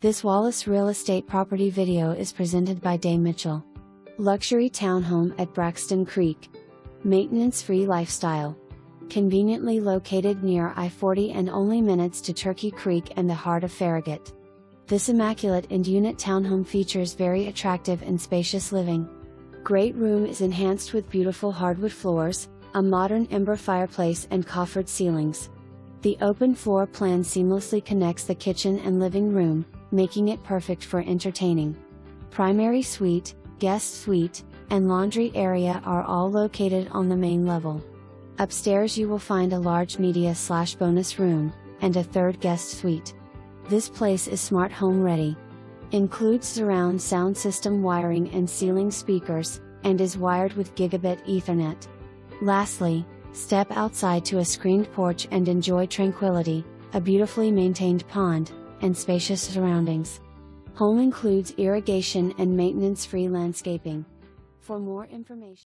This Wallace Real Estate property video is presented by Day Mitchell. Luxury townhome at BRAXTON Creek. Maintenance-free lifestyle. Conveniently located near I-40 and only minutes to Turkey Creek and the heart of Farragut. This immaculate end-unit townhome features very attractive and spacious living. Great room is enhanced with beautiful hardwood floors, a modern ember fireplace and coffered ceilings. The open floor plan seamlessly connects the kitchen and living room, making it perfect for entertaining. Primary suite, guest suite, and laundry area are all located on the main level. Upstairs you will find a large media/bonus room, and a third guest suite. This place is smart home ready. Includes surround sound system wiring and ceiling speakers, and is wired with gigabit Ethernet. Lastly, step outside to a screened porch and enjoy tranquility, a beautifully maintained pond, and spacious surroundings. Home includes irrigation and maintenance-free landscaping. For more information